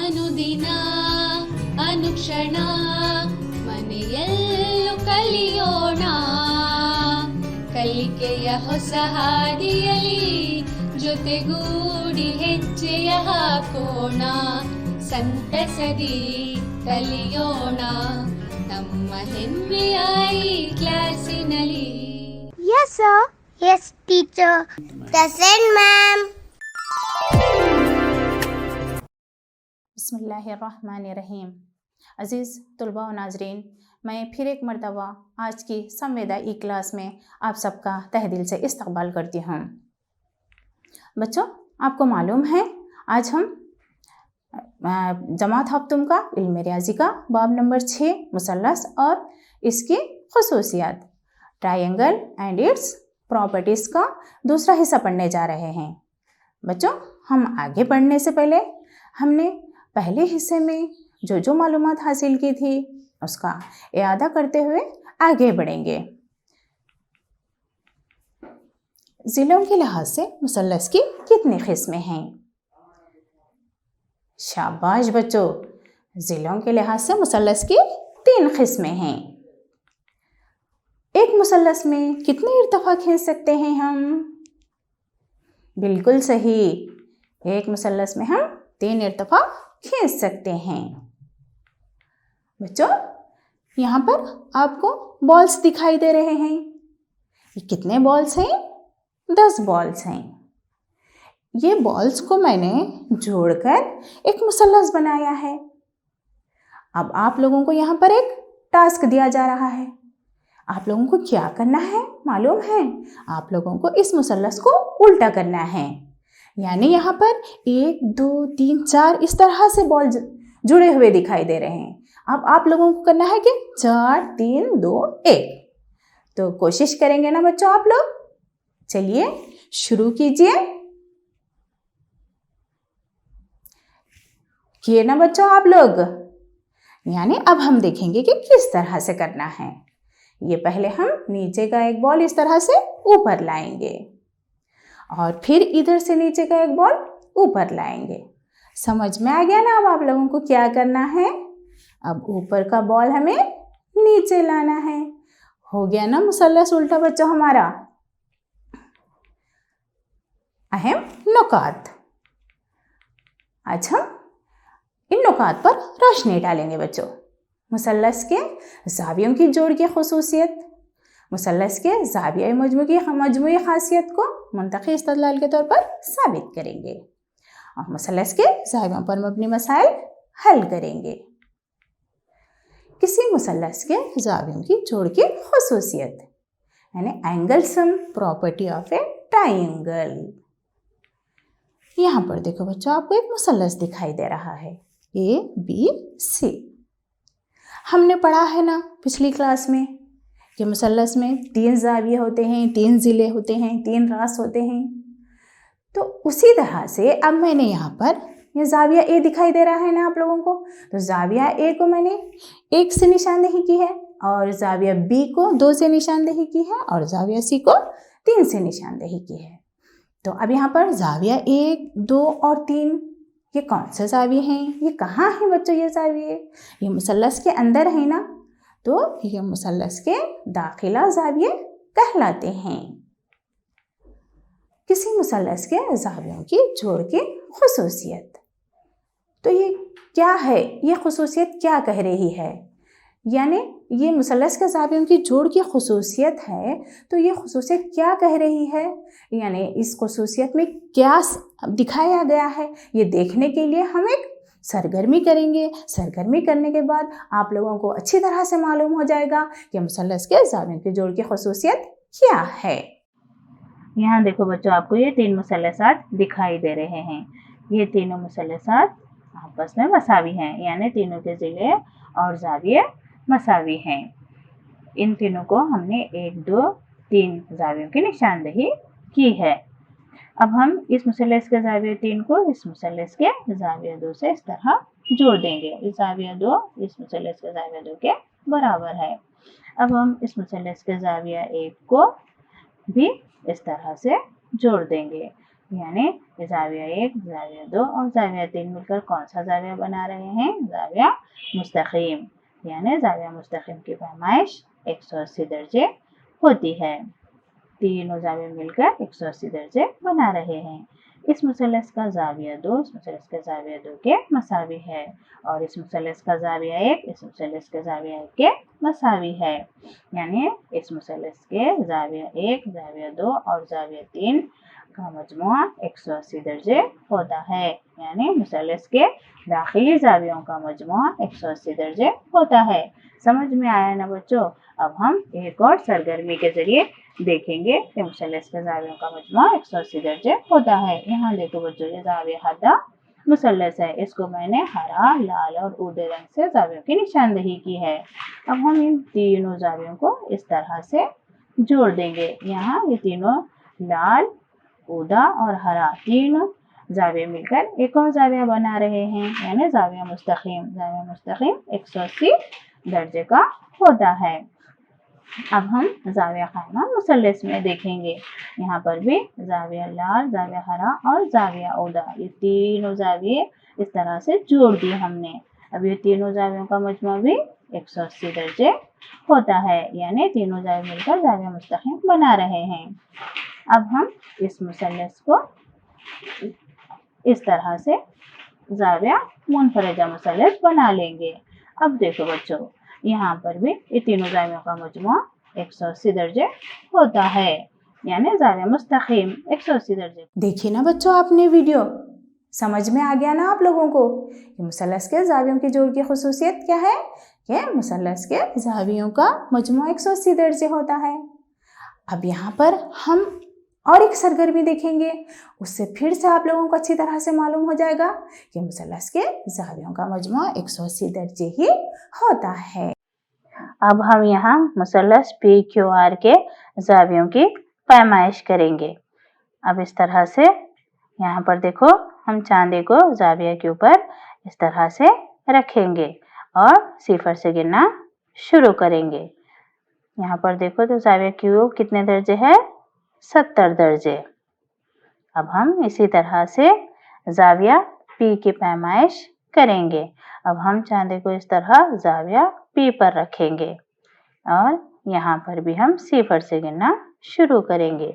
ಅನುದಿನ ಅನುಕ್ಷಣ ಮನೆಯಲ್ಲೂ ಕಲಿಯೋಣ ಕಲಿಕೆಯ ಹೊಸ ಹಾದಿಯಲಿ ಜೊತೆಗೂಡಿ ಹೆಜ್ಜೆಯ ಹಾಕೋಣ ಸಂತಸದಿ ಕಲಿಯೋಣ ನಮ್ಮ ಹೆಮ್ಮೆಯ ಈ ಕ್ಲಾಸಿನಲ್ಲಿ. Yes, sir. Yes, teacher. Present, ma'am. बिस्मिल्लाहिर्रहमानिर्रहीम। अज़ीज़ तलबा व नाज़रीन, मैं फिर एक मरतबा आज की संवेदा ई क्लास में आप सबका तहे दिल से इस्तकबाल करती हूँ। बच्चों, आपको मालूम है आज हम जमात हफ्तुम का इल्म रियाजी का बाब नंबर 6 मुसल्लस और इसकी खसूसियात ट्रायंगल एंड इट्स प्रॉपर्टीज़ का दूसरा हिस्सा पढ़ने जा रहे हैं। बच्चों, हम आगे बढ़ने से पहले हमने पहले हिस्से में जो मालूमात हासिल की थी उसका इआदा करते हुए आगे बढ़ेंगे। ज़िलों के लिहाज से मुसल्लस की कितनी किस्में हैं? शाबाश बच्चों, ज़िलों के लिहाज से मुसल्लस की 3 किस्में हैं। एक मुसल्लस में कितने इर्तिफा खींच सकते हैं हम? बिल्कुल सही, एक मुसल्लस में हम 3 इर्तिफा खींच सकते हैं। बच्चों, यहाँ पर आपको बॉल्स दिखाई दे रहे हैं। ये कितने बॉल्स हैं? 10 बॉल्स हैं। ये बॉल्स को मैंने जोड़कर एक मुसल्लस बनाया है। अब आप लोगों को यहाँ पर एक टास्क दिया जा रहा है। आप लोगों को क्या करना है मालूम है? आप लोगों को इस मुसल्लस को उल्टा करना है। यानी यहाँ पर 1 2 3 4 इस तरह से बॉल जुड़े हुए दिखाई दे रहे हैं। अब आप लोगों को करना है कि 4 3 2 1। तो कोशिश करेंगे ना बच्चों आप लोग? चलिए शुरू कीजिए। किए ना बच्चों आप लोग? यानी अब हम देखेंगे कि किस तरह से करना है। ये पहले हम नीचे का एक बॉल इस तरह से ऊपर लाएंगे और फिर इधर से नीचे का एक बॉल ऊपर लाएंगे। समझ में आ गया ना अब आप लोगों को क्या करना है? अब ऊपर का बॉल हमें नीचे लाना है। हो गया ना मुसल्लस उल्टा बच्चों हमारा। अहम नुकात, आज हम इन नुकात पर रोशनी डालेंगे बच्चों। मुसल्लस के ज़ावियों की जोड़ की खसूसियत, मुसल्लस के ज़ाविया मजमूई खासियत को मुंतक़ी इस्तदलाल के तौर पर साबित करेंगे और मुसल्लस के ज़ावियों पर मबनी मसाइल हल करेंगे। किसी मुसल्लस के ज़ावियों की जोड़ की खसूसियत यानी angle sum property of A triangle. यहाँ पर देखो बच्चों, आपको एक मुसल्लस दिखाई दे रहा है ABC। हमने पढ़ा है ना पिछली क्लास में कि मुसल्लस में 3 ज़ाविये होते हैं, 3 ज़िले होते हैं, 3 रास होते हैं। तो उसी तरह से अब मैंने यहाँ पर ये ज़ाविया A दिखाई दे रहा है ना आप लोगों को, तो ज़ाविया A को मैंने 1 से निशानदेही की है और ज़ाविया B को 2 से निशानदेही की है और ज़ाविया C को 3 से निशानदेही की है। तो अब यहाँ पर ज़ाविया 1 2 और 3 ये कौन से ज़ाविये हैं? ये कहाँ हैं बच्चों ये ज़ाविये? ये मुसल्लस के अंदर है ना, तो ये मुसल्लस के दाखिला ज़ाविये कहलाते हैं। किसी मुसल्लस के ज़ावियों की जोड़ की खसूसियत, तो ये क्या है? ये खसूसियत क्या कह रही है? यानी ये मुसल्लस के ज़ावियों की जोड़ की खसूसियत है, तो ये खसूसियत क्या कह रही है? यानी इस खसूसियत में क्या दिखाया गया है, ये देखने के लिए हम एक सरगर्मी करेंगे। सरगर्मी करने के बाद आप लोगों को अच्छी तरह से मालूम हो जाएगा कि मुसल्लस के ज़ावियों की जोड़ की खसूसियत क्या है। यहाँ देखो बच्चों, आपको ये 3 मुसल्लसात दिखाई दे रहे हैं। ये तीनों मुसल्लसात आपस में मसावी हैं, यानी तीनों के ज़िले और ज़ाविये मसावी हैं। इन तीनों को हमने 1 2 3 ज़ावियों की निशानदेही की है। अब हम इस मुसल्लस के ज़ाविया 3 को इस मुसल्लस के ज़ाविया 2 से इस तरह जोड़ देंगे। इस ज़ाविया 2 इस मुसल्लस के ज़ाविया 2 के बराबर है। अब हम इस मुसल्लस के ज़ाविया 1 को भी इस तरह से जोड़ देंगे। यानी जाविया 1, जाविया 2 और जाविया 3 मिलकर कौन सा जाविया बना रहे हैं? जाविया मुस्तकीम। यानी जाविया मुस्तकीम की पैमाइश 180 दर्जे होती है। तीनों जाविया मिलकर 180 दर्जे बना रहे हैं। इस मुसल्लस का जाविया 2 इस मुसल्लस का जाविया 2 के मसावी है और इस मुसल्लस का जाविया 1 इस मुसल्लस का जाविया 1 के मसावी है। यानी इस मुसल्लस के जाविया 1, जाविया 2 और जाविया 3 का मजमुआ 180 दर्जे होता है। यानी मुसल्लस के दाखिली जावियों का मजमुआ 180 दर्जे होता है। समझ में आया ना बच्चों? अब हम एक और सरगर्मी के जरिए देखेंगे कि मुसल्लस के जावियों का मजमुआ 180 दर्जे होता है। यहाँ देखो बच्चों, ये जाविया हद्दा मुसल्लस है। इसको मैंने हरा, लाल और ऊदे रंग से जावियों की निशानदेही की है। अब हम इन तीनों जावियों को इस तरह से जोड़ देंगे। यहाँ ये तीनों लाल, ऊदा और हरा तीनों जाविया मिलकर एक और जाविया बना रहे हैं, यानी जाविया मुस्तकीम। जाविया मुस्तकीम 180 दर्जे का होता है। अब हम जाविया खाइमा मुसल्लस में देखेंगे। यहाँ पर भी जाविया लाल, जाविया हरा और जाविया ऊदा, ये तीनों जाविये इस तरह से जोड़ दिए हमने। अब ये तीनों जावियों का मजमुआ भी 180 दर्जे होता है, यानी तीनों जाविये मिलकर जाविया मुस्तकीम बना रहे हैं। अब हम इस मुसल्लस को इस तरह से जाविया मुनफरजा मुसल्लस बना लेंगे। अब देखो बच्चों, यहाँ पर भी ये तीनों जावियों का मजमुआ 180 दर्जे होता है, यानी जाविया मुस्तकीम 180 दर्जे। देखिए ना बच्चों, आपने वीडियो समझ में आ गया ना आप लोगों को कि मुसल्लस के जावियों की जोड़ की खुसूसियत क्या है? कि मुसल्लस के जावियों का मजमुआ 180 दर्जे होता है। अब यहाँ पर हम और एक सरगर्मी देखेंगे, उससे फिर से आप लोगों को अच्छी तरह से मालूम हो जाएगा कि मुसल्लस के जावियों का मजमुआ 180 दर्जे ही होता है। अब हम यहाँ मुसल्लस PQR के जावियों की पैमाइश करेंगे। अब इस तरह से यहाँ पर देखो, हम चांदी को जाविया के ऊपर इस तरह से रखेंगे और सिफर से गिनना शुरू करेंगे। यहाँ पर देखो तो जाविया Q कितने दर्जे है? 70 दर्जे। अब हम इसी तरह से जाविया P की पैमाइश करेंगे। अब हम चांदी को इस तरह जाविया P पर रखेंगे और यहाँ पर भी हम सिफर से गिनना शुरू करेंगे।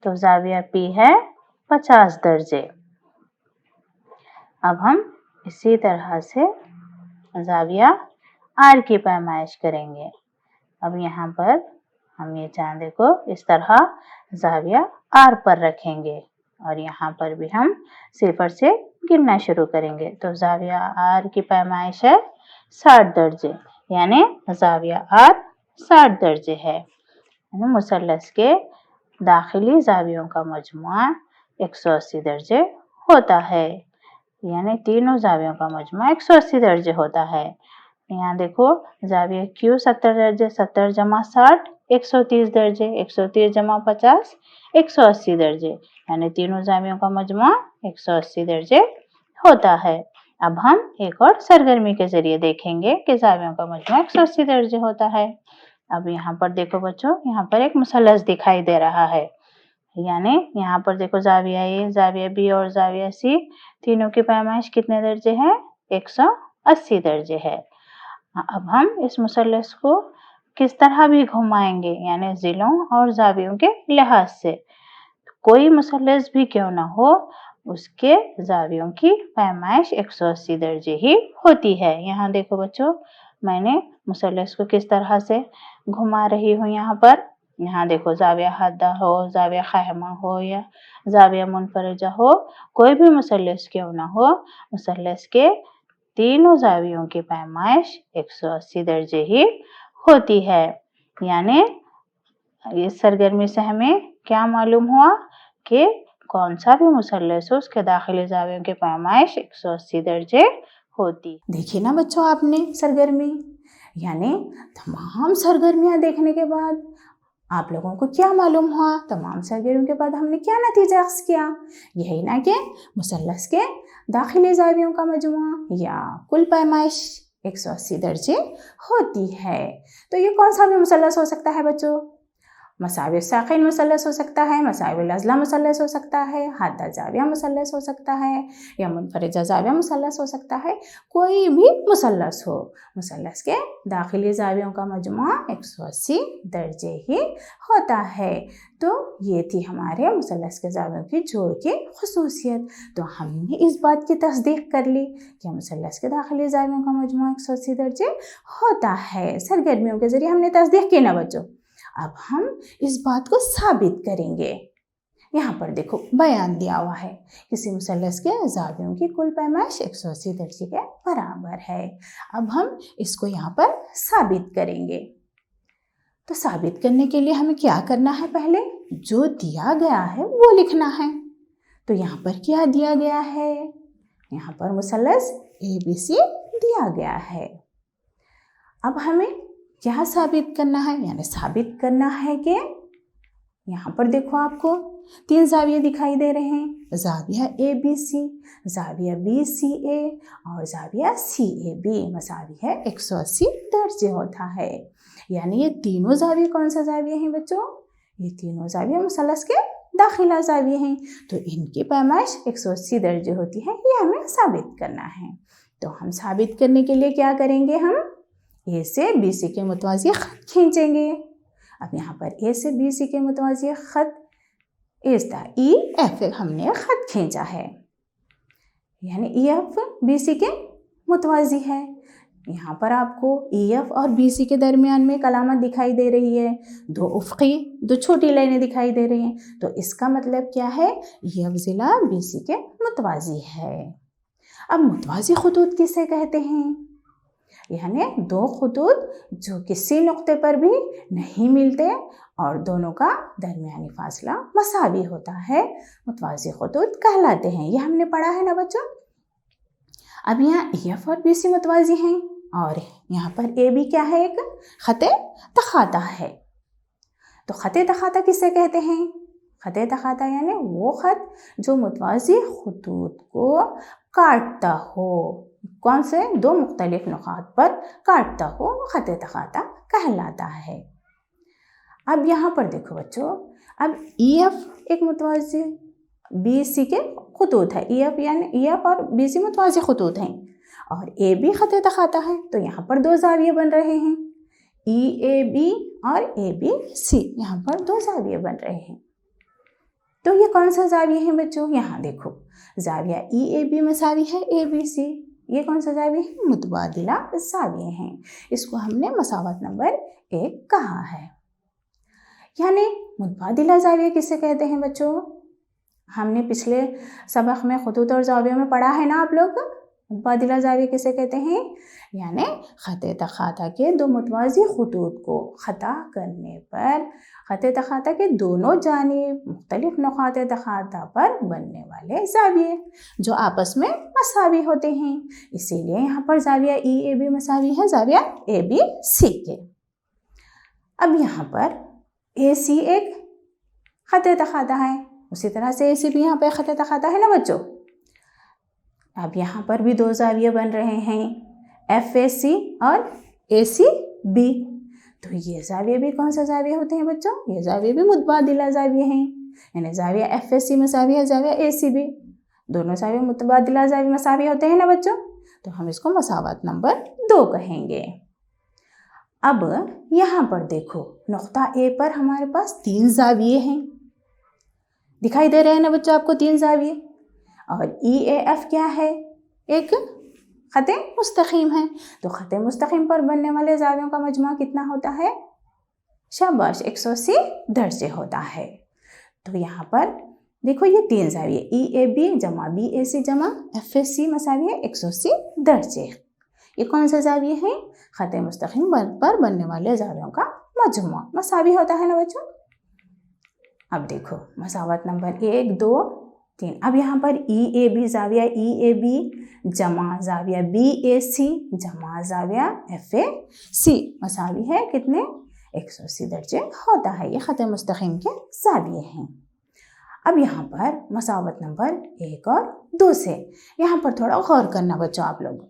तो जाविया P है 50 दर्जे। अब हम इसी तरह से जाविया R की पैमाइश करेंगे। अब यहाँ पर हम ये चांदी को इस तरह जाविया R पर रखेंगे और यहाँ पर भी हम सिफर से गिनना शुरू करेंगे। तो जाविया R की पैमाइश है 60 दर्जे, यानी जाविया R 60 दर्जे है। मुसल्लस के दाखिली जावियों का मजमुआ 180 दर्जे होता है, यानी तीनों जावियों का मजमुआ 180 दर्जे होता है। यहाँ देखो, जाविया Q 70 दर्जे, 70 जमा 60 130 दर्जे, 130 जमा 50 180 दर्जे, यानी तीनों जावियों का मजमुआ 180 दर्जे होता है। अब हम एक और सरगर्मी के जरिए देखेंगे कि जावियों का मजमुआ 180 दर्जे होता है। अब यहाँ पर देखो बच्चों, यहाँ पर एक मुसल्लस दिखाई दे रहा है, यानी यहाँ पर देखो जाविया A, जाविया B और जाविया C तीनों की पैमाइश कितने दर्जे है? 180 दर्जे है। अब हम इस मुसल्लस को किस तरह भी घुमाएंगे, यानी जिलों और जावियों के लिहाज से। कोई मुसल्लस भी क्यों ना हो, उसके जावियों की पैमाइश 180 दर्जे ही होती है। यहाँ देखो बच्चों, मैंने मुसल्लस को किस तरह से घुमा रही हूँ। यहाँ देखो, जाविया हद्दा हो, जाविया खाइमा हो या जाविया मुनफरजा हो, कोई भी मुसल्लस क्यों ना हो, मुसल्लस के तीनों जावियों की पैमाइश 180 दर्जे ही होती है। यानी इस सरगर्मी से हमें क्या मालूम हुआ कि कौन सा भी मुसल्लस हो, उसके दाखिली जावियों की पैमाइश 180 दर्जे होती। देखिए ना बच्चों आपने सरगर्मी, यानी तमाम सरगर्मियाँ देखने के बाद आप लोगों को क्या मालूम हुआ? तमाम सरगर्मियों के बाद हमने क्या नतीजा अख्ज़ किया? यही ना कि मुसल्लस के दाखिली जावियों का मजमुआ या कुल पैमाइश 180 दर्जे होती है। तो ये कौन सा भी मुसल्लस हो सकता है बच्चों? मसावी साकिन मुसल्लस हो सकता है, मसावी अज़ला मुसल्लस हो सकता है, हद्दा ज़ाविया मुसल्लस हो सकता है, या मुनफरिदा ज़ाविया मुसल्लस हो सकता है। कोई भी मुसल्लस हो, मुसल्लस के दाखिली ज़ावियों का मजमूआ 180 दर्जे ही होता है। तो ये थी हमारे मुसल्लस के ज़ावियों की जोड़ की खुसूसियत। तो हमने इस बात की तस्दीक कर ली कि मुसल्लस के दाखिली ज़ावियों का मजमूआ 180 दर्जे होता है। सरगर्मियों के ज़रिए हमने तस्दीक की ना बच्चों। अब हम इस बात को साबित करेंगे। यहाँ पर देखो बयान दिया हुआ है, किसी मुसल्लस के ज़ावियों की कुल पैमाइश 180 दर्जे के बराबर है। अब हम इसको यहाँ पर साबित करेंगे। तो साबित करने के लिए हमें क्या करना है, पहले जो दिया गया है वो लिखना है। तो यहाँ पर क्या दिया गया है, यहाँ पर मुसल्लस ABC दिया गया है। अब हमें क्या साबित करना है, यानी साबित करना है कि यहाँ पर देखो आपको 3 ज़ाविये दिखाई दे रहे हैं, ज़ाविया ABC, ज़ाविया BCA और ज़ाविया CAB मसावी है 180 दर्जे होता है। यानी ये तीनों ज़ाविये कौन सा ज़ाविये हैं बच्चों, ये तीनों ज़ाविये मुसल्लस के दाखिला ज़ाविये हैं। तो इनकी पैमाइश 180 दर्जे होती है, ये हमें साबित करना है। तो हम साबित करने के लिए क्या करेंगे, हम A से BC के मुतवाज़ी ख़त खींचेंगे। अब यहाँ पर A से BC के मुतवाज़ी ख़त EF हमने ख़त खींचा है, यानी EF BC के मुतवाज़ी है। यहाँ पर आपको EF और BC के दरमियान में एक अलामत दिखाई दे रही है, 2 उफ़क़ी 2 छोटी लाइनें दिखाई दे रही हैं। तो इसका मतलब क्या है, EF ज़िला BC के मुतवाज़ी है। अब मुतवाज़ी ख़ुतूत किसे कहते हैं, यानी 2 ख़ुतूत जो किसी नुक्ते पर भी नहीं मिलते और दोनों का दरमियानी फासला मसावी होता है, मुतवाज़ी ख़ुतूत कहलाते हैं। ये हमने पढ़ा है ना बच्चों। अब यहाँ EF और BC मुतवाज़ी हैं और यहाँ पर AB क्या है, एक ख़ते तख़ाता है। तो ख़ते तख़ाता किसे कहते हैं, ख़ते तख़ाता यानी वो ख़त जो मुतवाज़ी ख़ुतूत को काटता हो, कौन से 2 मुख्तलिफ नुक़ात पर काटता हो, ख़ते तख़ाता कहलाता है। अब यहाँ पर देखो बच्चों, अब EF एक मुतवाज़ी BC के ख़ुतूत है, EF और BC मुतवाज़ी ख़ुतूत हैं और AB ख़ते तख़ाता है। तो यहाँ पर 2 ज़ाविये बन रहे हैं, EAB और ABC, यहाँ पर 2 ज़ाविये बन रहे हैं। तो ये कौन सा ज़ाविया है बच्चों, यहाँ देखो ज़ाविया EAB मसावी है ABC। ये कौन सा ज़ाविया है, मुतबादिला ज़ाविये हैं। इसको हमने मसावत नंबर 1 कहा है। यानी मुतबादिला ज़ाविया किसे कहते हैं बच्चों, हमने पिछले सबक में ख़ुतूत और ज़ावियों में पढ़ा है ना आप लोग। मुतबादिला ज़ाविया किसे कहते हैं, यानी ख़ते तख़ाता के 2 मुतवाज़ी ख़ुतूत को ख़ता करने पर ख़ते तख़ाता के दोनों जानिब मुख्तलिफ नुक़ाते तख़ाता पर बनने वाले ज़ाविये जो आपस में मसावी होते हैं। इसीलिए यहाँ पर ज़ाविया EAB मसावी है ज़ाविया ABC के। अब यहाँ पर AC एक ख़ते तख़ाता है, उसी तरह से AC भी यहाँ पर ख़ते तख़ाता है ना बच्चों। अब यहाँ पर भी 2 ज़ाविये बन रहे हैं, FAC और ACB। तो ये ज़ाविये भी कौन सा ज़ाविये होते हैं बच्चों, ये ज़ाविये भी मुतबादिला ज़ाविये हैं। यानी ज़ाविया FAC मसावी है ज़ाविया ACB, दोनों ज़ाविये मुतबादिला ज़ाविये मसावी होते हैं ना बच्चों। तो हम इसको मसावत नंबर 2 कहेंगे। अब यहाँ पर देखो नुक़्ता A पर हमारे पास 3 ज़ाविये हैं, दिखाई दे रहे हैं ना बच्चों आपको 3 ज़ाविये। और EAF क्या है, एक ख़ते मुस्तक़ीम है। तो ख़ते मुस्तक़ीम पर बनने वाले ज़ावियों का मजमूआ कितना होता है, शाबाश 180 दर्जे होता है। तो यहाँ पर देखो ये 3 ज़ाविये EAB जमा BAC जमा FAC मसावी है 180 दर्जे। ये कौन सा ज़ाविये है, ख़ते मुस्तक़ीम पर बनने वाले ज़ावियों का मजमूआ मसावी होता है ना बच्चों। अब देखो मसावत नंबर 1 2 3। अब यहाँ पर EAB ज़ाविया EAB जमा ज़ाविया BAC जमा ज़ाविया FAC मसावी है कितने, 180 दर्जे होता है। ये ख़ते मुस्तक़ीम के ज़ाविये हैं। अब यहाँ पर मसावत नंबर 1 और 2 से यहाँ पर थोड़ा गौर करना बच्चों आप लोग।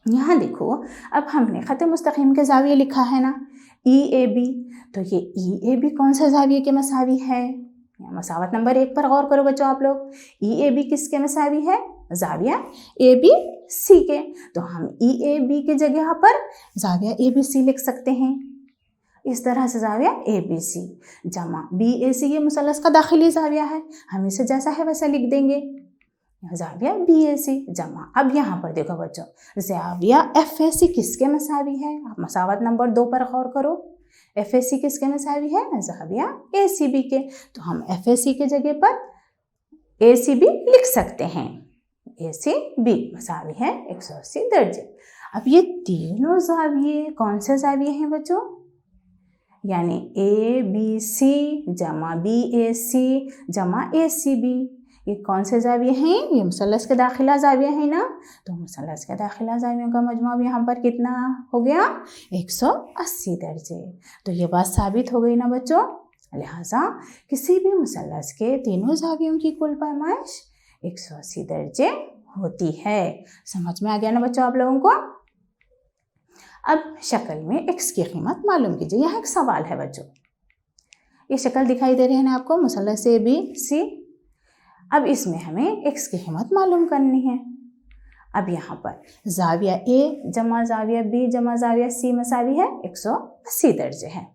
यहाँ देखो अब हमने ख़ते मुस्तक़ीम के ज़ाविये लिखा है ना, ई ए बी, तो ये ई ए बी कौन सा जाविये के मसावी है? मसावत नंबर 1 पर गौर करो बच्चों आप लोग। ई ए बी किसके मसावी है? जाविया ए बी सी के। तो हम ई ए बी की जगह पर जाविया ए बी सी लिख सकते हैं। इस तरह से जाविया ए बी सी जमा बी ए सी, ये मुसल्लस का दाखिली जाविया है, हम इसे जैसा है वैसा लिख देंगे, जाविया बी ए सी जमा। अब यहाँ पर देखो बच्चों, जाविया एफ ए सी किसके मसावी है? आप मसावत नंबर 2 पर गौर करो। एफ ए सी किसके मसावी है? जाविया ए सी बी के। तो हम एफ ए सी के जगह पर ए सी बी लिख सकते हैं। ए सी बी मसावी है 180 दर्जे। अब ये तीनों जाविये कौन से जाविये हैं बच्चों? यानी ए बी सी जमा बी ए सी जमा ए सी बी, ये कौन से जाविये हैं? ये मुसल्लस के दाखिला जाविया है ना। तो मुसल्लस के दाखिला जावियों का मजमू यहाँ पर कितना हो गया? 180 दर्जे। तो ये बात साबित हो गई ना बच्चों। लिहाजा किसी भी मुसल्लस के तीनों जावियों की कुल पैमाइश 180 दर्जे होती है। समझ में आ गया ना बच्चों आप लोगों को? अब शक्ल में x की कीमत मालूम कीजिए। यहाँ एक सवाल है बच्चों, ये शक्ल दिखाई दे रही है ना आपको, मुसल्लस ए बी सी। अब इसमें हमें x की कीमत मालूम करनी है। अब यहाँ पर जाविया ए जमा जाविया बी जमा जाविया सी मसावी है 180 दर्जे है।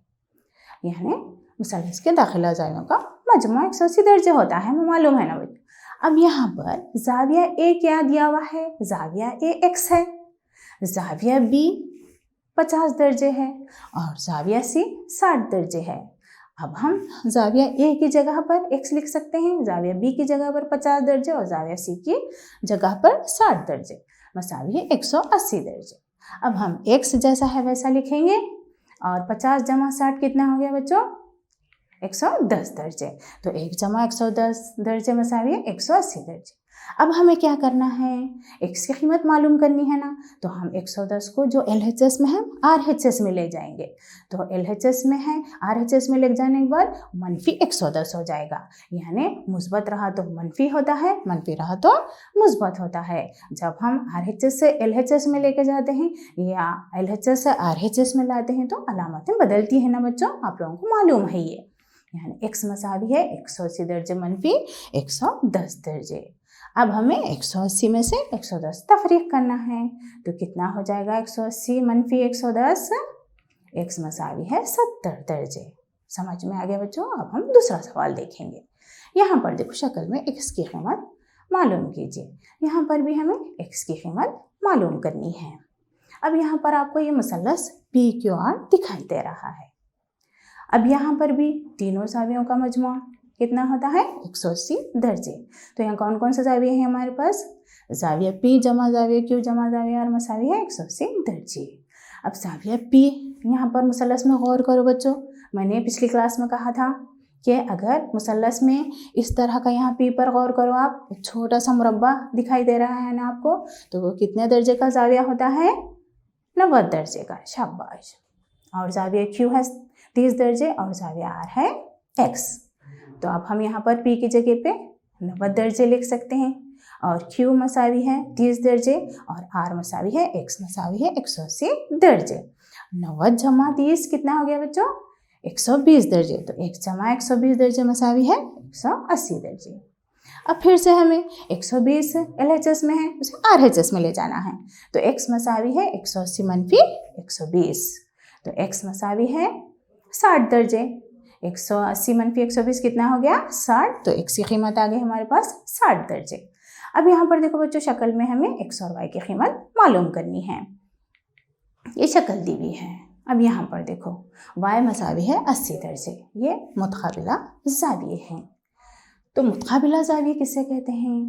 यानी मुसल्लस के दाखिला जावियों का मजमू 180 दर्जे होता है, हमें मालूम है ना बच्चों। अब यहाँ पर जाविया ए क्या दिया हुआ है? जाविया ए x है, जाविया बी 50 दर्जे है और जाविया सी 60 दर्जे है। अब हम जाविया ए की जगह पर x लिख सकते हैं, जाविया बी की जगह पर 50 दर्जे और जाविया सी की जगह पर 60 दर्जे, मसावी है 180 दर्जे। अब हम x जैसा है वैसा लिखेंगे और 50 जमा 60 कितना हो गया बच्चों? 110 दर्जे। तो 1 जमा 110 दर्जे मसावी है 180 दर्जे। अब हमें क्या करना है? x की कीमत मालूम करनी है ना। तो हम 110 को जो LHS में है RHS में ले जाएंगे। तो LHS में है, RHS में ले जाने के बाद मनफी 110 हो जाएगा। यानी मुस्बत रहा तो मनफी होता है, मनफी रहा तो मुस्बत होता है। जब हम RHS से LHS में लेके जाते हैं या LHS से RHS में लाते हैं तो अलामतें बदलती हैं ना बच्चों, आप लोगों को मालूम है ये। यानी x मसावी है 180 दर्जे मनफी 110 दर्जे। अब हमें 180 में से 110 तफरीक करना है तो कितना हो जाएगा? 180 मनफी 110, x मसावी है 70 दर्जे। समझ में आ गया बच्चों? अब हम दूसरा सवाल देखेंगे। यहाँ पर देखो शक्ल में x की कीमत मालूम कीजिए। यहाँ पर भी हमें x की कीमत मालूम करनी है। अब यहाँ पर आपको ये मुसल्लस PQR दिखाई दे रहा है। अब यहाँ पर भी तीनों जावियों का मजमू कितना होता है? 180 दर्जे। तो यहाँ कौन कौन से जाविये हैं हमारे पास? जाविया P जमा जाविया Q जमा जाविया R मसावी है 180 दर्जे। अब जाविया P यहाँ पर मुसल्लस में गौर करो बच्चों। मैंने पिछली क्लास में कहा था कि अगर मुसल्लस में इस तरह का यहाँ P पर गौर करो आप, एक छोटा सा मुरब्बा दिखाई दे रहा है ना आपको, तो वो कितने दर्जे का जाविया होता है? 90 दर्जे का। शाबाश। और जाविया Q है 30 दर्जे और जाविया R है x। तो अब हम यहाँ पर P की जगह पे 90 दर्जे लिख सकते हैं और Q मसावी है 30 दर्जे और R मसावी है x मसावी है 180 दर्जे। 90 जमा 30 कितना हो गया बच्चों? 120 दर्जे। तो 1 जमा 120 दर्जे मसावी है 180 दर्जे। अब फिर से हमें 120 LHS में है उसे RHS में ले जाना है। तो x मसावी है 180 मनफी 120। तो x मसावी है 60 दर्जे। 180 मनफी 120 कितना हो गया? 60। तो x की कीमत आ गई हमारे पास 60 दर्जे। अब यहाँ पर देखो बच्चों शक्ल में हमें x और y की कीमत मालूम करनी है। ये शक्ल दी हुई है। अब यहाँ पर देखो y मसावी है 80 दर्जे। ये मुतकाबिला जाविये हैं। तो मुतकाबिला जाविये किसे कहते हैं?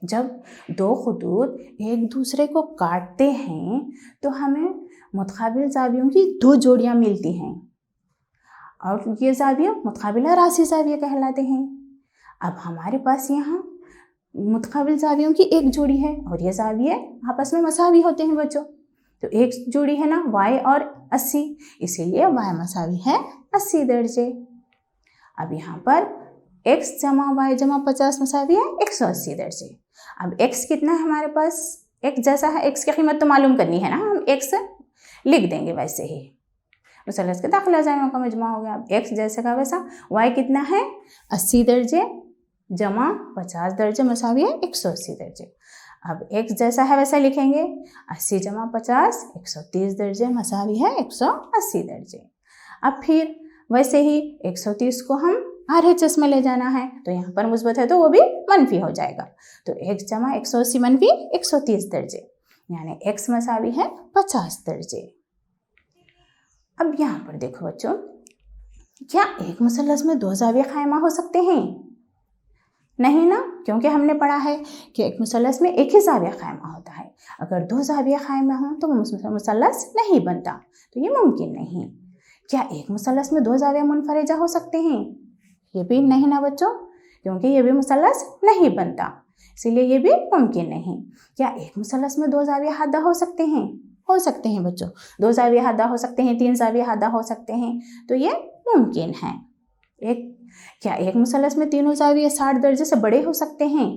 जब दो खुदूद एक दूसरे को काटते हैं तो हमें मुतकाबिल जावियों की 2 जोड़ियाँ मिलती हैं और ये जाविये मुतकाबिला रासी जाविये कहलाते हैं। अब हमारे पास यहाँ मुतकाबिल जावियों की एक जोड़ी है और ये जाविये आपस में मसावी होते हैं बच्चों। तो एक जोड़ी है ना y और 80, इसीलिए y मसावी है 80 दर्जे। अब यहाँ पर x जमा y जमा 50 मसावी है 180 दर्जे। अब x कितना है हमारे पास? x जैसा है, x की कीमत तो मालूम करनी है ना, हम x लिख देंगे वैसे ही। मुसल्लस के दाखिला ज़ावियों का मजमा हो गया। अब x जैसे का वैसा y कितना है 80 दर्जे जमा 50 दर्जे मसावी है 180 दर्जे। अब x जैसा है वैसा लिखेंगे 80 जमा 50 130 दर्जे मसावी है 180 दर्जे। अब फिर वैसे ही 130 को हम RHS में ले जाना है, तो यहाँ पर मुस्बत है तो वो भी मनफी हो जाएगा। तो x जमा 180 मनफी 130 दर्जे, यानी x मसावी है 50 दर्जे। अब यहाँ पर देखो बच्चों, क्या एक मुसल्लस में 2 ज़ाविया क़ाइमा हो सकते हैं? नहीं ना, क्योंकि हमने पढ़ा है कि एक मुसल्लस में एक ही ज़ाविया क़ाइमा होता है। अगर 2 ज़ाविया क़ाइमा हों तो वो मुसल्लस नहीं बनता, तो ये मुमकिन नहीं। क्या एक मुसल्लस में 2 ज़ाविया मुनफरिजा हो सकते हैं? ये भी नहीं ना बच्चों, क्योंकि ये भी मुसल्लस नहीं बनता, इसीलिए ये भी मुमकिन नहीं। क्या एक मुसल्लस में 2 ज़ाविया हादा हो सकते हैं? हो सकते हैं बच्चों, 2 ज़ाविया हादा हो सकते हैं, 3 ज़ाविया हादा हो सकते हैं, तो ये मुमकिन है। क्या एक मुसल्लस में तीनों ज़ाविया 60 दर्जे से बड़े हो सकते हैं?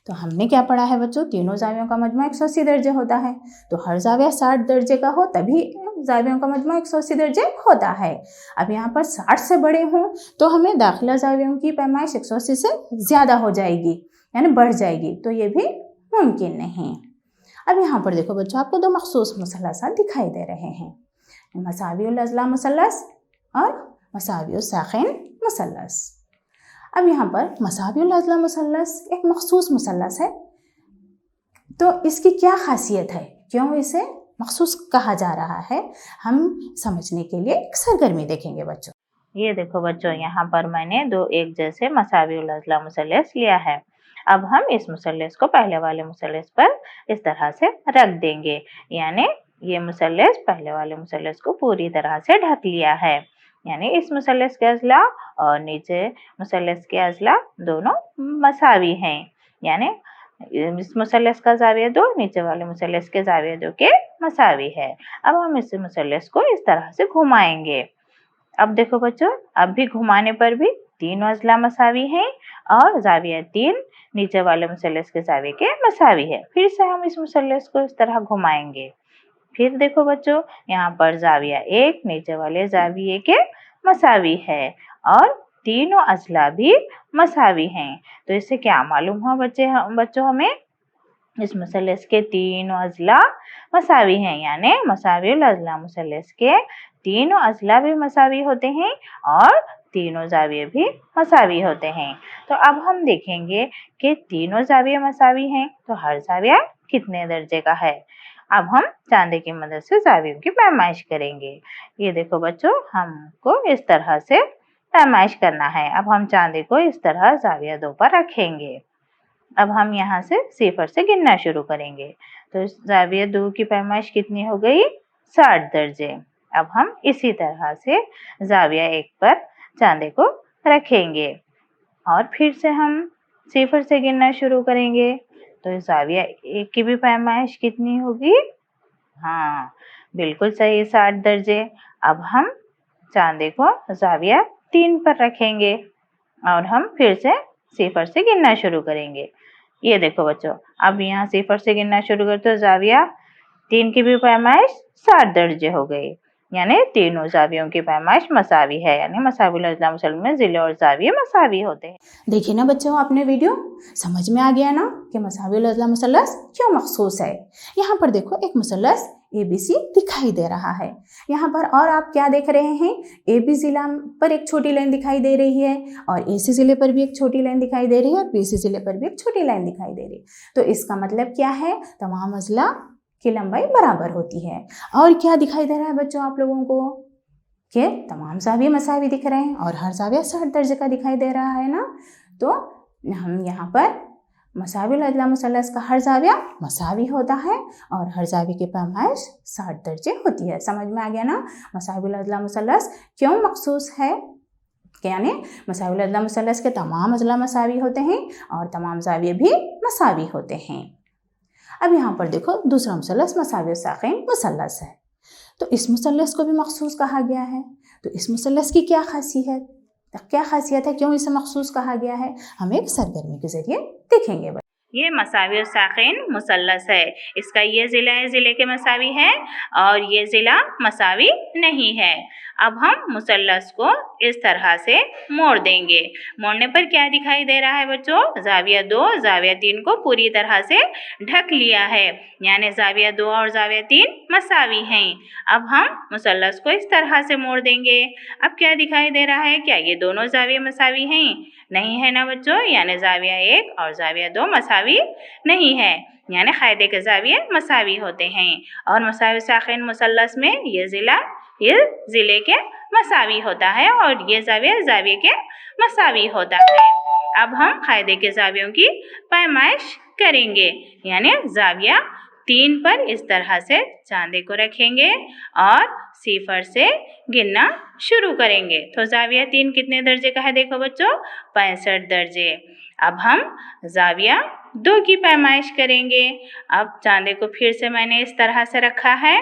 तो हमने क्या पढ़ा है बच्चों, तीनों ज़ावियों का मजमा 180 दर्जे होता है, तो हर ज़ाविया 60 दर्जे का हो तभी ज़ावियों का मजमा 180 दर्जे होता है। अब यहाँ पर 60 से बड़े हों तो हमें दाखिला ज़ावियों की पैमाइश 180 से ज़्यादा हो जाएगी, यानी बढ़ जाएगी, तो ये भी मुमकिन नहीं। अब यहाँ पर देखो बच्चों, आपको 2 मखसूस मुसल्लसात दिखाई दे रहे हैं, मसावियुल अज़ला मुसल्लस और मसावियुल साक़िन मुसल्लस। अब यहाँ पर मसावियुल अज़ला मुसल्लस एक मखसूस मुसल्लस है, तो इसकी क्या खासियत है, क्यों इसे मखसूस कहा जा रहा है, हम समझने के लिए एक सरगर्मी देखेंगे बच्चों। ये देखो बच्चों, यहाँ पर मैंने 2 एक जैसे मसावियुल अज़ला मुसल्लस लिया है। अब हम इस मुसल्लस को पहले वाले मुसल्लस पर इस तरह से रख देंगे, यानी ये मुसल्लस पहले वाले मुसल्लस को पूरी तरह से ढक लिया है, यानी इस मुसल्लस के अज़ला और नीचे मुसल्लस के अज़ला दोनों मसावी हैं, यानी इस मुसल्लस का ज़ाविया 2 नीचे वाले मुसल्लस के ज़ाविया 2 के मसावी है। अब हम इस मुसल्लस को इस तरह से घुमाएंगे। अब देखो बच्चों, अब भी घुमाने पर भी तीनों अज़ला मसावी हैं और ज़ाविया 3 नीचे वाले मुसल्लस के ज़ाविये के मसावी है। फिर से हम इस मुसल्लस को इस तरह घुमाएंगे। फिर देखो बच्चों, यहाँ पर ज़ाविया 1 नीचे वाले ज़ाविये के मसावी है और तीनों अज़ला भी मसावी हैं। तो इससे क्या मालूम हुआ बच्चों हमें, इस मुसल्लस के तीनों अज़ला मसावी हैं, यानी मसावियुल अज़ला मुसल्लस के तीनों अज़ला भी मसावी होते हैं और तीनों ज़ाविये भी मसावी होते हैं। तो अब हम देखेंगे कि तीनों ज़ाविये मसावी हैं, तो हर ज़ाविया कितने दर्जे का है। अब हम चांदे की मदद से ज़ावियों की पैमाइश करेंगे। ये देखो बच्चों, हमको इस तरह से पैमाइश करना है। अब हम चांदे को इस तरह ज़ाविया 2 पर रखेंगे। अब हम यहाँ से 0 से गिनना शुरू करेंगे, तो ज़ाविया 2 की पैमाइश कितनी हो गई 60 दर्जे। अब हम इसी तरह से ज़ाविया 1 पर चांदे को रखेंगे और फिर से हम 0 से गिनना शुरू करेंगे, तो ज़ाविया 1 की भी पैमाइश कितनी होगी, हाँ बिल्कुल सही 60 दर्जे। अब हम चांदे को ज़ाविया 3 पर रखेंगे और हम फिर से 0 से गिनना शुरू करेंगे। ये देखो बच्चों, अब यहाँ 0 से गिनना शुरू कर तो ज़ाविया 3 की भी पैमाइश 60 दर्जे हो गई, यानी तीनों ज़ावियों की पैमाइश मसावी है, यानी मसावियुल अज़ला मुसल्लस में ज़िले और ज़ाविये मसावी होते हैं। देखिए ना बच्चों, आपने वीडियो समझ में आ गया ना कि मसावियुल अज़ला मुसल्लस क्यों मखसूस है। यहाँ पर देखो एक मुसल्लस ABC दिखाई दे रहा है, यहाँ पर और आप क्या देख रहे हैं, AB ज़िला पर एक छोटी लाइन दिखाई दे रही है और AC ज़िले पर भी एक छोटी लाइन दिखाई दे रही है और BC ज़िले पर भी एक छोटी लाइन दिखाई दे रही है। तो इसका मतलब क्या है, तमाम अज़ला की लंबाई बराबर होती है। और क्या दिखाई दे रहा है बच्चों आप लोगों को, कि तमाम ज़ाविये मसावी दिख रहे हैं और हर ज़ाविया 60 दर्जे का दिखाई दे रहा है ना। तो हम यहाँ पर मसावियुल अज़ला मुसल्लस का हर ज़ाविया मसावी होता है और हर ज़ाविये की पैमाइश 60 दर्जे होती है। समझ में आ गया ना मसावियुल अज़ला मुसल्लस क्यों मखसूस है, यानी मसावियुल अज़ला मुसल्लस के तमाम अज़ला मसावी होते हैं और तमाम ज़ाविये भी मसावी होते हैं। अब यहाँ पर देखो दूसरा मुसल्लस मसावियुल साक़िन मुसल्लस है, तो इस मुसल्लस को भी मखसूस कहा गया है। तो इस मुसल्लस की क्या खासियत है, क्यों इसे मखसूस कहा गया है, हम एक सरगर्मी के ज़रिए देखेंगे। ये मसावी साकिन मुसल्लस है। इसका ये ज़िला है, ज़िले के मसावी है, और ये ज़िला मसावी नहीं है। अब हम मुसल्लस को इस तरह से मोड़ देंगे। मोड़ने पर क्या दिखाई दे रहा है बच्चों? ज़ाविया 2 ज़ाविया 3 को पूरी तरह से ढक लिया है, यानी ज़ाविया 2 और ज़ाविया 3 मसावी हैं। अब हम मुसल्लस को इस तरह से मोड़ देंगे। अब क्या दिखाई दे रहा है? क्या ये दोनों ज़ाविया मसावी हैं? नहीं है ना बच्चों, यानी ज़ाविया 1 और ज़ाविया 2 मसावी नहीं है, यानी क़ायदे के ज़ाविये मसावी होते हैं। और मसावी साकिन मुसल्लस में ये ज़िले के मसावी होता है और ये ज़ाविया ज़ाविये के मसावी होता है। अब हम क़ायदे के ज़ावियों की पैमाइश करेंगे, यानी ज़ाविया 3 पर इस तरह से चांदे को रखेंगे और सिफर से गिनना शुरू करेंगे। तो ज़ाविया 3 कितने दर्जे का है देखो बच्चों? 65 दर्जे। अब हम ज़ाविया 2 की पैमाइश करेंगे। अब चांदे को फिर से मैंने इस तरह से रखा है।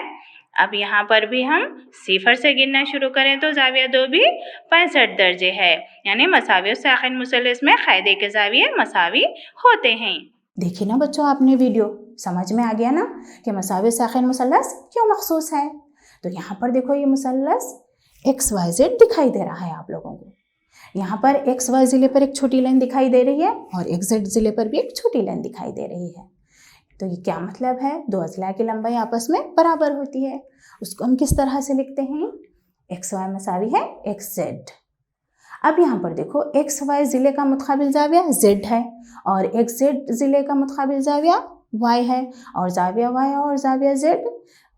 अब यहाँ पर भी हम सिफर से गिनना शुरू करें तो ज़ाविया 2 भी 65 दर्जे है, यानी मसावी साकिन मुसल्लस में क़ायदे के ज़ाविये मसावी होते हैं। देखिए ना बच्चों, आपने वीडियो समझ में आ गया ना कि मसावी साकिन मुसल्लस क्यों मखसूस है। तो यहाँ पर देखो, ये मुसल्लस XYZ दिखाई दे रहा है आप लोगों को। यहाँ पर XY ज़िले पर एक छोटी लाइन दिखाई दे रही है और XZ ज़िले पर भी एक छोटी लाइन दिखाई दे रही है। तो ये क्या मतलब है? 2 अज़ला की लंबाई आपस में बराबर होती है। उसको हम किस तरह से लिखते हैं? XY मसावी है XZ। अब यहाँ पर देखो, XY ज़िले का मुतकाबिल ज़ाविया Z है और XZ ज़िले का मुतकाबिल ज़ाविया Y है, और ज़ाविया Y और ज़ाविया Z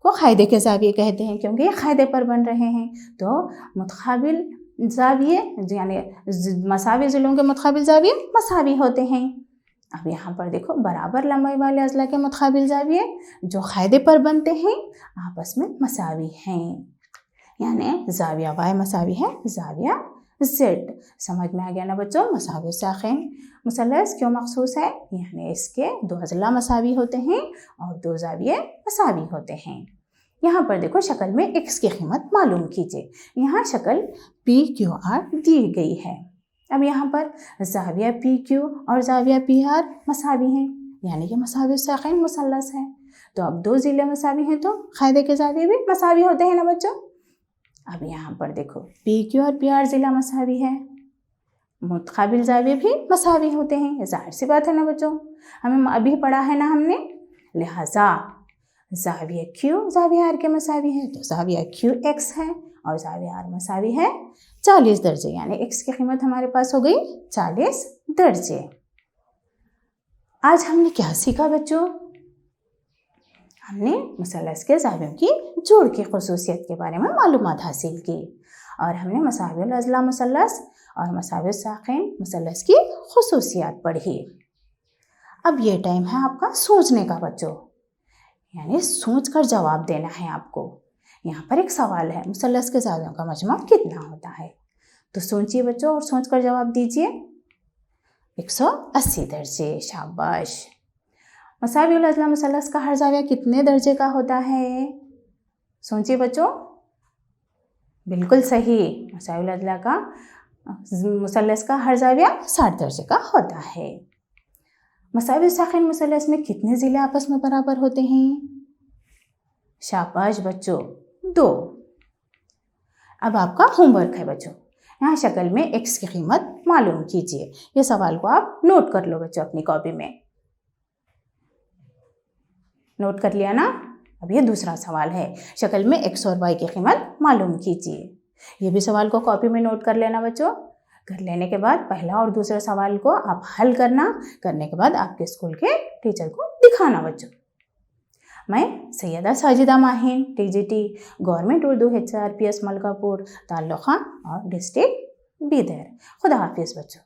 को क़ायदे के ज़ाविये कहते हैं क्योंकि ये क़ायदे पर बन रहे हैं। तो मुतकाबिल ज़ाविये यानी मसावी ज़िलों के मुतकाबिल ज़ाविये मसावी होते हैं। अब यहाँ पर देखो, बराबर लंबाई वाले अज़ला के मुतकाबिल ज़ाविये जो क़ायदे पर बनते हैं आपस में मसावी हैं, यानी ज़ाविया Y मसावी है ज़ाविया Z। समझ में आ गया ना बच्चों? मसावी साकिन मुसल्लस क्यों मखसूस है, यानी इसके 2 अज़ला मसावी होते हैं और 2 ज़ाविये मसावी होते हैं। यहाँ पर देखो, शक्ल में x की कीमत मालूम कीजिए। यहाँ शक्ल PQR दी गई है। अब यहाँ पर ज़ाविया PQ और ज़ाविया PR मसावी हैं, यानी कि मसावी साकिन मुसल्लस है। तो अब 2 ज़िले मसावी हैं तो क़ायदे के ज़ाविये भी मसावी होते हैं ना बच्चों। अब यहाँ पर देखो, PQ और PR ज़िला मसावी है, मुतकाबिल ज़ाविये भी मसावी होते हैं। ज़ाहिर सी बात है ना बच्चों, हमें अभी पढ़ा है ना हमने, लिहाजा ज़ाविया Q ज़ाविया R के मसावी है, तो ज़ाविया QX है और ज़ाविया R मसावी है 40 दर्जे, यानी x की कीमत हमारे पास हो गई 40 दर्जे। आज हमने क्या सीखा बच्चों? हमने मुसल्लस के ज़ावियों की जोड़ की खुसूसियत के बारे में मालूमात हासिल की और हमने मसावी अज़ला मुसल्लस और मसावी साकिन मुसल्लस की खुसूसियात पढ़ी। अब ये टाइम है आपका सोचने का बच्चों, यानी सोच कर जवाब देना है आपको। यहाँ पर एक सवाल है, मुसल्लस के ज़ावियों का मजमा कितना होता है? तो सोचिए बच्चों और सोच कर जवाब दीजिए। 180 दर्जे, शाबाश। मसावी अज़ला मुसल्लस का हर ज़ाविया कितने दर्जे का होता है? सोचिए बच्चों, बिल्कुल सही, मसावी अज़ला का मुसल्लस का हर ज़ाविया 60 दर्जे का होता है। मसावी साकिन मुसल्लस में कितने ज़िले आपस में बराबर होते हैं? शाबाश बच्चों, 2। अब आपका होमवर्क है बच्चों, यहाँ शक्ल में x की कीमत मालूम कीजिए। ये सवाल को आप नोट कर लो बच्चों अपनी कॉपी में। नोट कर लिया ना? अब ये दूसरा सवाल है, शक्ल में x और y की कीमत मालूम कीजिए। ये भी सवाल को कॉपी में नोट कर लेना बच्चों। कर लेने के बाद पहला और दूसरा सवाल को आप हल करने के बाद आपके स्कूल के टीचर को दिखाना बच्चों। मैं Sayeda Sajida Mahin, TGT government Urdu HRPS Malkapur, taluka और डिस्ट्रिक्ट बीदर। खुदा हाफिज़ बच्चों।